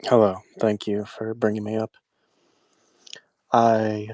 Hello, thank you for bringing me up. I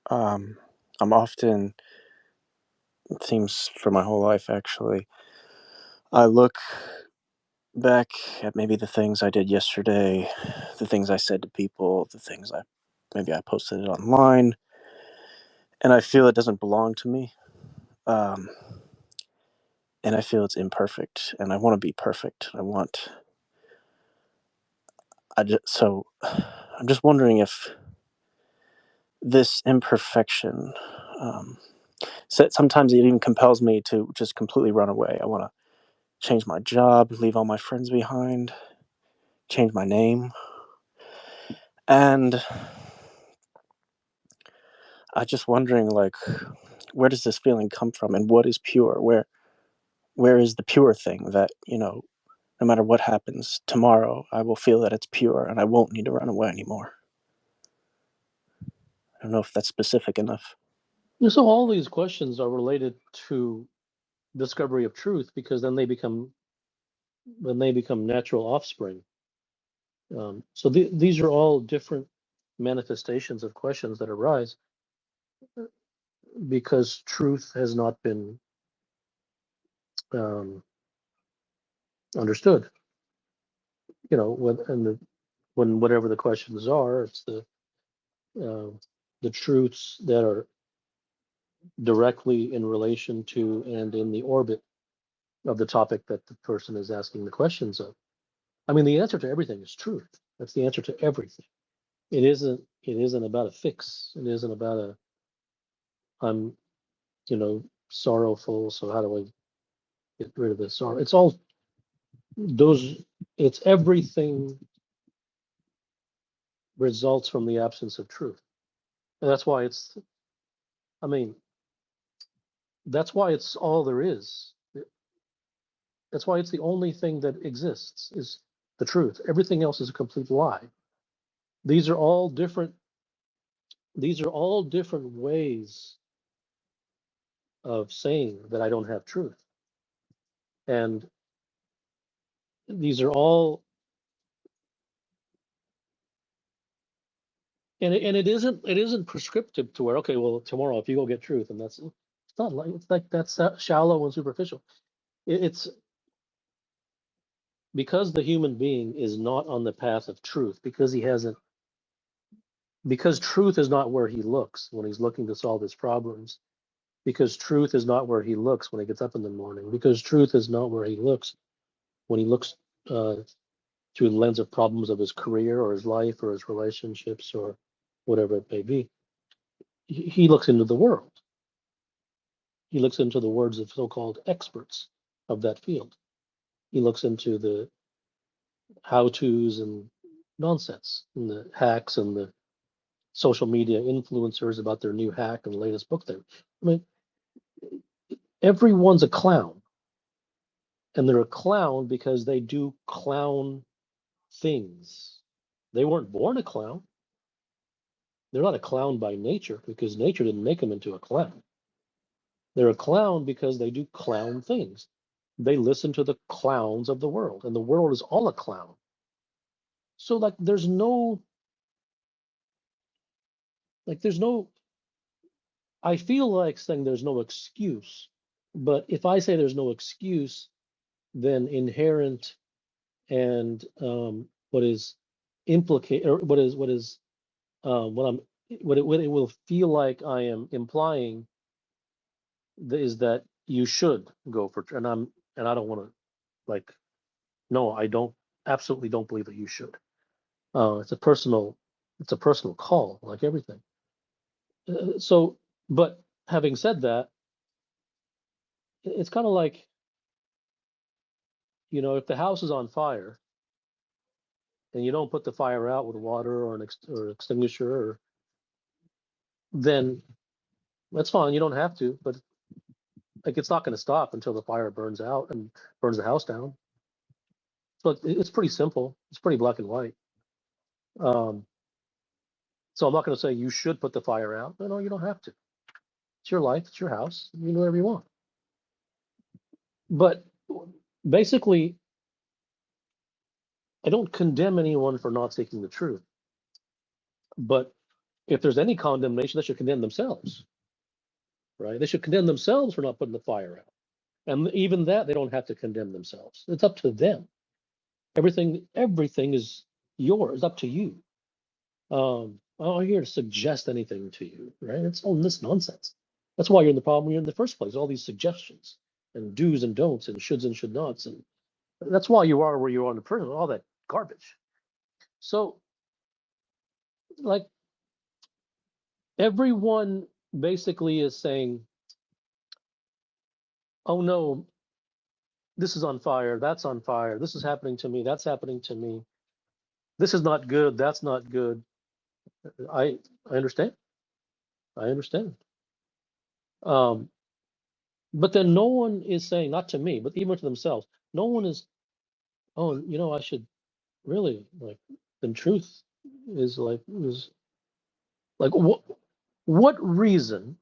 um I'm often, it seems for my whole life actually, I look back at maybe the things I did yesterday, the things I said to people, the things I posted it online, and I feel it doesn't belong to me. Um and I feel it's imperfect and I want to be perfect. So I'm just wondering if this imperfection, um sometimes it even compels me to just completely run away. I want to change my job, leave all my friends behind, change my name. And I just wondering, like, where does this feeling come from and what is pure? Where is the pure thing that, no matter what happens tomorrow, I will feel that it's pure and I won't need to run away anymore. I don't know if that's specific enough. So all these questions are related to discovery of truth because then they become natural offspring. These are all different manifestations of questions that arise because truth has not been um, understood. When whatever the questions are, it's uh, the truths that are directly in relation to and in the orbit of the topic that the person is asking the questions of. I mean, the answer to everything is truth. That's the answer to everything. It isn't about a fix. It isn't about a I'm, sorrowful, so how do I get rid of this sorrow? It's all those it's everything results from the absence of truth. And that's why I mean, that's why it's all there is. That's why it's the only thing that exists is the truth. Everything else is a complete lie. These are all different these are all different ways of saying that I don't have truth. And these are all and it isn't prescriptive to where, okay, well, tomorrow if you go get truth, and it's not like it's like that's shallow and superficial. It's because the human being is not on the path of truth because he hasn't because truth is not where he looks when he's looking to solve his problems, because truth is not where he looks when he gets up in the morning, because truth is not where he looks when he looks uh, through the lens of problems of his career or his life or his relationships or whatever it may be. He looks into the world. He looks into the words of so-called experts of that field. He looks into the how-tos and nonsense and the hacks and the social media influencers about their new hack and latest book there. I mean, everyone's a clown, and they're a clown because they do clown things. They weren't born a clown. They're not a clown by nature because nature didn't make them into a clown. They're a clown because they do clown things. They listen to the clowns of the world, and the world is all a clown. So there's no I feel like saying there's no excuse, but if I say there's no excuse, then inherent and what is implicate or what is what I'm what it will feel like I am implying is that you should go for and I don't want to like no, I don't absolutely don't believe that you should. It's a personal call, like everything. So, but having said that, it's kind of like, if the house is on fire and you don't put the fire out with water or or extinguisher, then that's fine. You don't have to, but like it's not going to stop until the fire burns out and burns the house down. So it's pretty simple. It's pretty black and white. Um, so I'm not going to say you should put the fire out. No, you don't have to. It's your life. It's your house. You can do whatever you want. But basically, I don't condemn anyone for not seeking the truth, but if there's any condemnation, they should condemn themselves, right? They should condemn themselves for not putting the fire out. And even that, they don't have to condemn themselves. It's up to them. Everything is yours, up to you. I'm not here to suggest anything to you, right? It's all this nonsense. That's why you're in the problem you're in the first place. All these suggestions and do's and don'ts and shoulds and should nots, and that's why you are where you are in the prison. All that garbage. So, like everyone basically is saying, "Oh no, this is on fire. That's on fire. This is happening to me. That's happening to me. This is not good. That's not good." I understand. I understand. Um, but then no one is saying, not to me, but even to themselves, no one is, oh, I should really like. Then truth is like what reason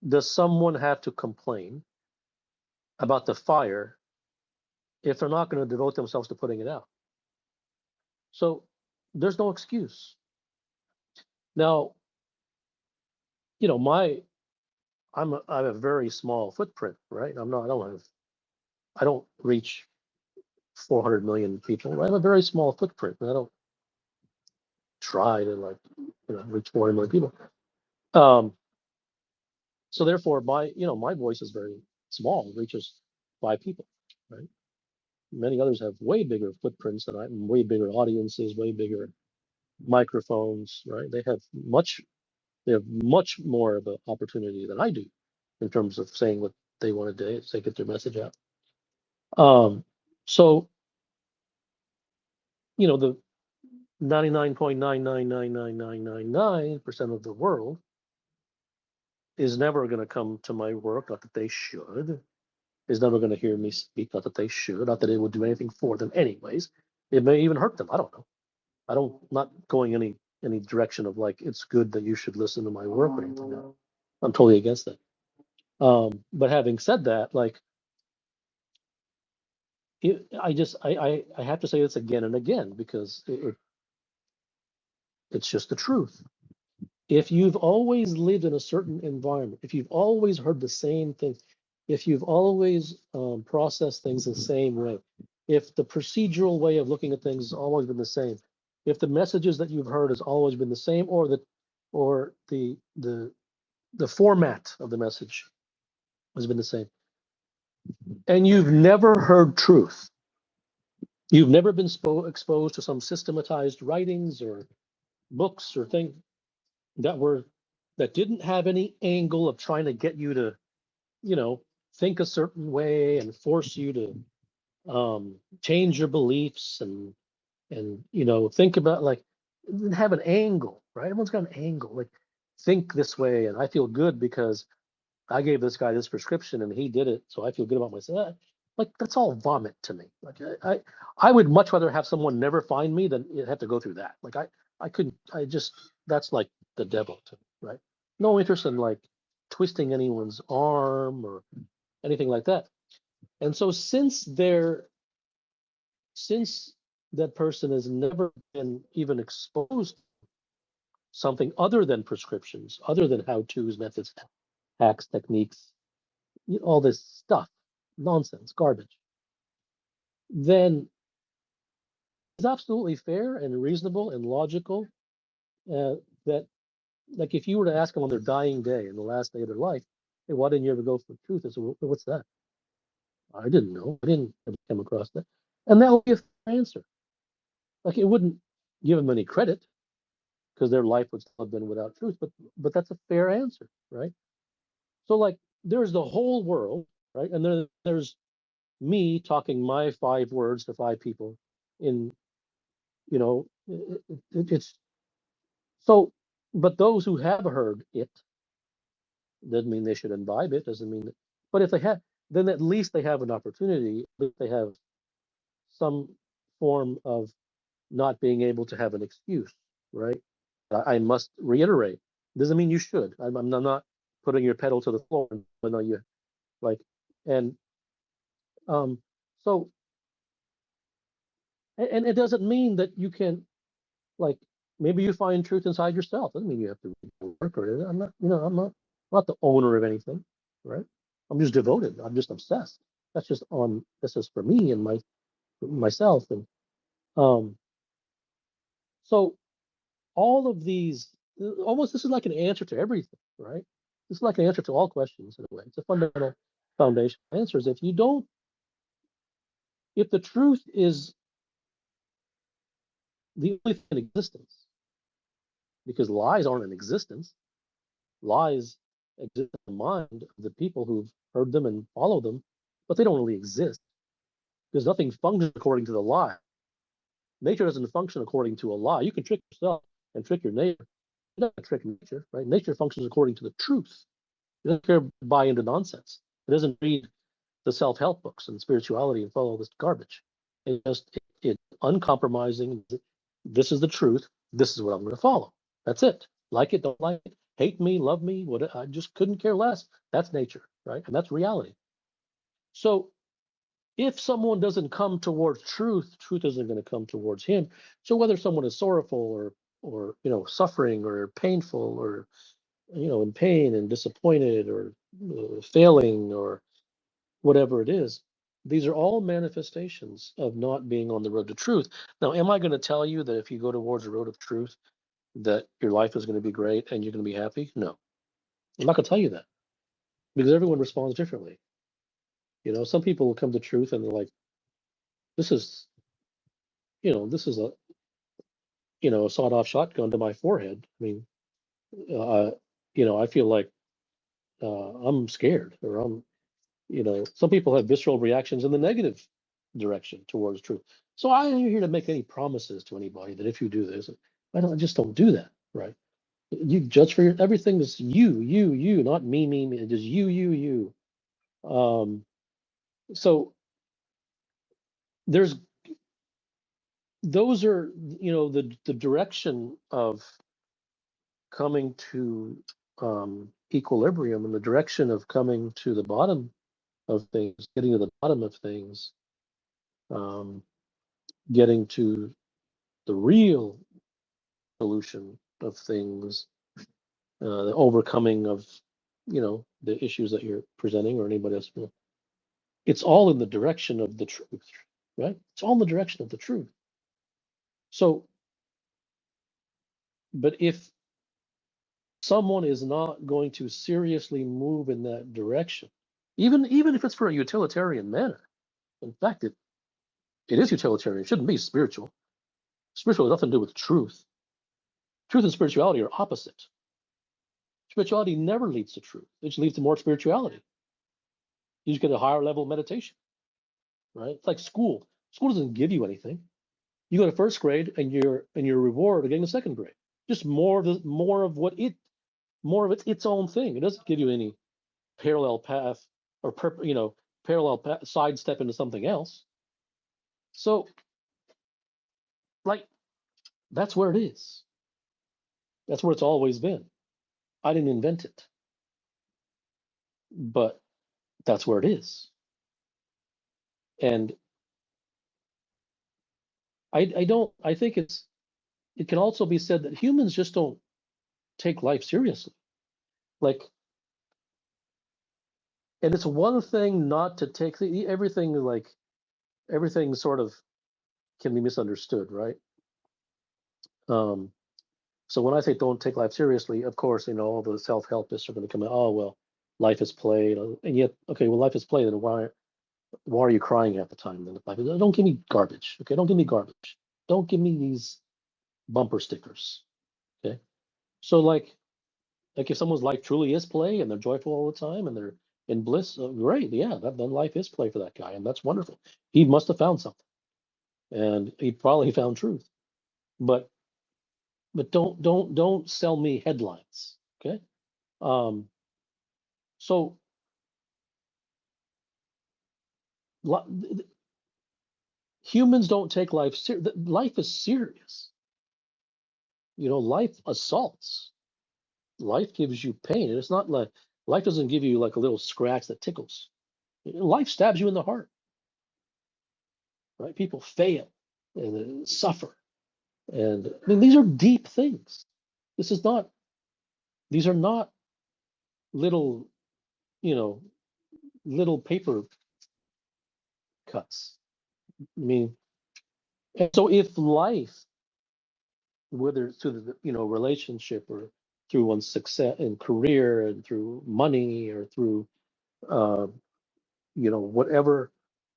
does someone have to complain about the fire if they're not going to devote themselves to putting it out? So there's no excuse. Now, my I have a very small footprint, right? I don't reach 400 million people. I have a very small footprint, and I don't try to reach 400 million people. Um, so therefore, my voice is very small. It reaches 5 people, right? Many others have way bigger footprints than I, way bigger audiences, way bigger microphones, right? They have much more of an opportunity than I do in terms of saying what they want to say, get their message out. So the 99.9999999% of the world is never going to come to my work, not that they should, is never going to hear me speak, not that they should, not that it would do anything for them anyways. It may even hurt them. I don't know. Not going any direction of like it's good that you should listen to my work or anything. No. I'm totally against that. But having said that, like I have to say this again and again because it's just the truth. If you've always lived in a certain environment, if you've always heard the same things, if you've always processed things the same way, if the procedural way of looking at things has always been the same, if the messages that you've heard has always been the same, or the format of the message has been the same, and you've never heard truth, you've never been exposed to some systematized writings or books or things that were that didn't have any angle of trying to get you to you know, think a certain way and force you to change your beliefs and think about like have an angle, right? Everyone's got an angle. Like think this way, and I feel good because I gave this guy this prescription and he did it, so I feel good about myself. Like that's all vomit to me. Like I would much rather have someone never find me than have to go through that. Like I couldn't. I just that's like the devil to me, right? No interest in like twisting anyone's arm or anything like that. And so since that person has never been even exposed to something other than prescriptions, other than how-tos, methods, hacks, techniques, all this stuff, nonsense, garbage, then it's absolutely fair and reasonable and logical that like if you were to ask them on their dying day and the last day of their life, hey, why didn't you ever go for truth? I said, well, what's that? I didn't know. I didn't ever come across that. And that would be a fair answer. Like it wouldn't give them any credit because their life would still have been without truth, but that's a fair answer, right? So like there's the whole world, right? And then there's me talking my 5 words to 5 people in it's so but those who have heard it doesn't mean they should imbibe it, doesn't mean that, but if they have, then at least they have an opportunity, at least they have some form of not being able to have an excuse, right? I must reiterate, doesn't mean you should. I'm not putting your pedal to the floor. No, you like, and um, so And it doesn't mean that you can, like, maybe you find truth inside yourself. Doesn't mean you have to work or I'm not, I'm not the owner of anything, right? I'm just devoted. I'm just obsessed. This is for me and myself. And um, so all of these, almost this is like an answer to everything, right? This is like an answer to all questions in a way. It's a fundamental foundation answer is if the truth is the only thing in existence, because lies aren't in existence, lies exist in the mind of the people who've heard them and follow them, but they don't really exist because nothing functions according to the lie. Nature doesn't function according to a lie. You can trick yourself and trick your neighbor. You're not going to trick nature, right? Nature functions according to the truth. It doesn't care to buy into nonsense. It doesn't read the self-help books and spirituality and follow this garbage. It uncompromising. This is the truth. This is what I'm going to follow. That's it. Like it, don't like it, hate me, love me. What I just couldn't care less. That's nature, right? And that's reality. So if someone doesn't come towards truth, truth isn't going to come towards him. So whether someone is sorrowful or suffering or painful or in pain and disappointed or failing or whatever it is, these are all manifestations of not being on the road to truth. Now, am I going to tell you that if you go towards the road of truth, that your life is going to be great and you're going to be happy? No, I'm not going to tell you that because everyone responds differently. Some people will come to truth and they're like, this is, this is a sawed-off shotgun to my forehead. I mean, uh, I feel like I'm scared or some people have visceral reactions in the negative direction towards truth. So I ain't here to make any promises to anybody that if you do this, I just don't do that, right? You judge for everything is you, not me, just you. So there's those are the direction of coming to equilibrium and the direction of coming to the bottom of things, getting to the bottom of things, um, getting to the real solution of things, the overcoming of the issues that you're presenting or anybody else. It's all in the direction of the truth, right? It's all in the direction of the truth. So, but if someone is not going to seriously move in that direction, even if it's for a utilitarian manner, in fact, it is utilitarian. It shouldn't be spiritual. Spiritual has nothing to do with truth. Truth and spirituality are opposite. Spirituality never leads to truth. It just leads to more spirituality. You just get a higher level of meditation, right? It's like school. School doesn't give you anything. You go to first grade and your reward of getting a second grade. Just more of its own thing. It doesn't give you any parallel path or parallel path, sidestep into something else. So like that's where it is. That's where it's always been. I didn't invent it, but that's where it is. And I don't. I think it can also be said that humans just don't take life seriously. Like, and it's one thing not to take everything everything sort of can be misunderstood, right? Um, so when I say don't take life seriously, of course, all the self-helpists are going to come out, oh well, life is play, and yet, okay, well, life is play, then why are you crying at the time? Then life don't give me garbage, okay? Don't give me garbage. Don't give me these bumper stickers, okay? So like if someone's life truly is play and they're joyful all the time and they're in bliss, great, yeah, then life is play for that guy, and that's wonderful. He must have found something, and he probably found truth. But don't sell me headlines, okay? Um, so humans don't take life life is serious. Life assaults. Life gives you pain, and it's not like life doesn't give you like a little scratch that tickles. Life stabs you in the heart, right? People fail. and suffer. And I mean, these are deep things. This is not, these are not little, you know, little paper cuts. I mean, and so if life, whether it's through the, relationship or through one's success in career and through money or through, uh, whatever,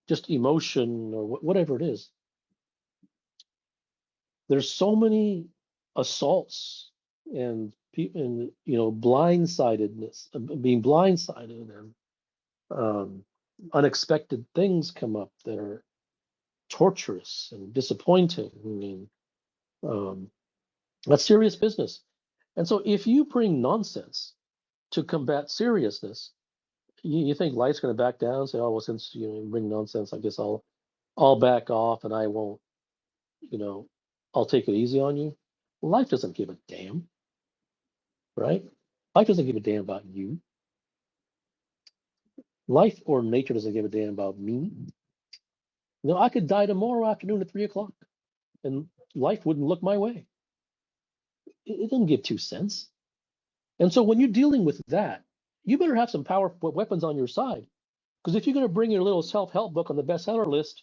just emotion or whatever it is, there's so many assaults and and blindsidedness, being blindsided, and um, unexpected things come up that are torturous and disappointing. I mean, um, that's serious business. And so, if you bring nonsense to combat seriousness, you think life's going to back down and say, "Oh, well, since you bring nonsense, I guess I'll back off and I won't, you know, I'll take it easy on you." Life doesn't give a damn, right? Life doesn't give a damn about you. Life or nature doesn't give a damn about me. I could die tomorrow afternoon at 3 o'clock, and life wouldn't look my way. It doesn't give 2 cents. And so when you're dealing with that, you better have some powerful weapons on your side. Because if you're going to bring your little self-help book on the bestseller list,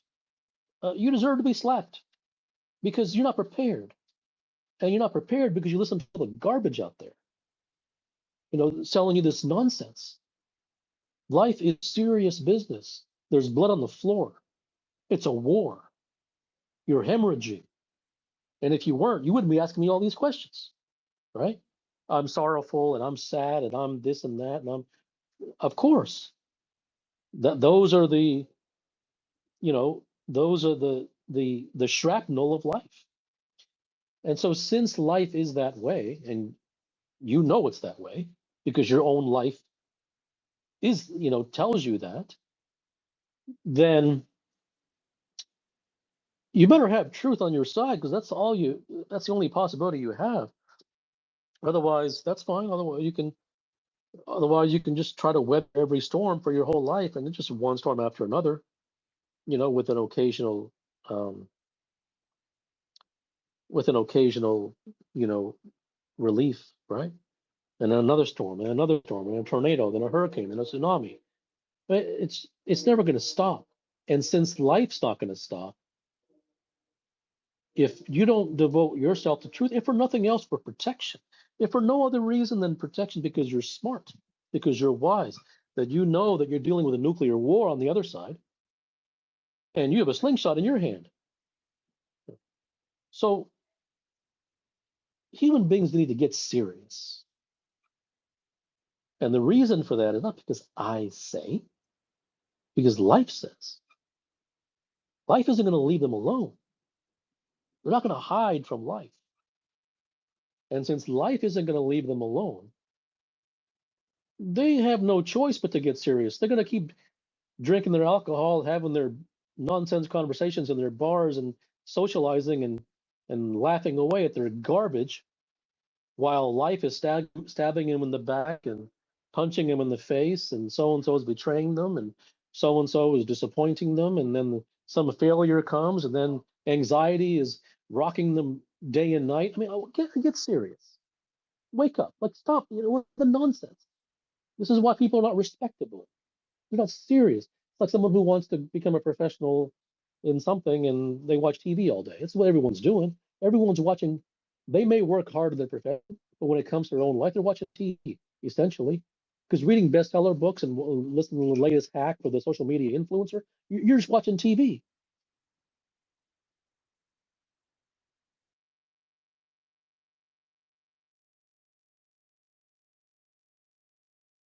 you deserve to be slapped because you're not prepared. And you're not prepared because you listen to all the garbage out there, selling you this nonsense. Life is serious business. There's blood on the floor. It's a war. You're hemorrhaging. And if you weren't, you wouldn't be asking me all these questions, right? I'm sorrowful and I'm sad and I'm this and that. And of course, those are the shrapnel of life. And so since life is that way, and it's that way because your own life is, tells you that, then you better have truth on your side because that's the only possibility you have. Otherwise, that's fine. Otherwise you can just try to weather every storm for your whole life, and it's just one storm after another, with an occasional um with an occasional, you know, relief, right? And then another storm, and another storm, and a tornado, then a hurricane, and a tsunami. It's never going to stop. And since life's not going to stop, if you don't devote yourself to truth, if for nothing else, for protection, if for no other reason than protection, because you're smart, because you're wise, that you know that you're dealing with a nuclear war on the other side, and you have a slingshot in your hand. So human beings need to get serious. And the reason for that is not because I say, because life says. Life isn't going to leave them alone. They're not going to hide from life. And since life isn't going to leave them alone, they have no choice but to get serious. They're going to keep drinking their alcohol, having their nonsense conversations in their bars and socializing and laughing away at their garbage while life is stabbing him in the back and punching him in the face, and so is betraying them, and so is disappointing them, and then some failure comes, and then anxiety is rocking them day and night. I mean, get serious. Wake up. Like, stop. What the nonsense. This is why people are not respectable. They're not serious. It's like someone who wants to become a professional in something and they watch TV all day. It's what everyone's doing. Everyone's watching. They may work harder than professional, but when it comes to their own life, they're watching TV essentially. Because reading bestseller books and listening to the latest hack for the social media influencer, you're just watching TV.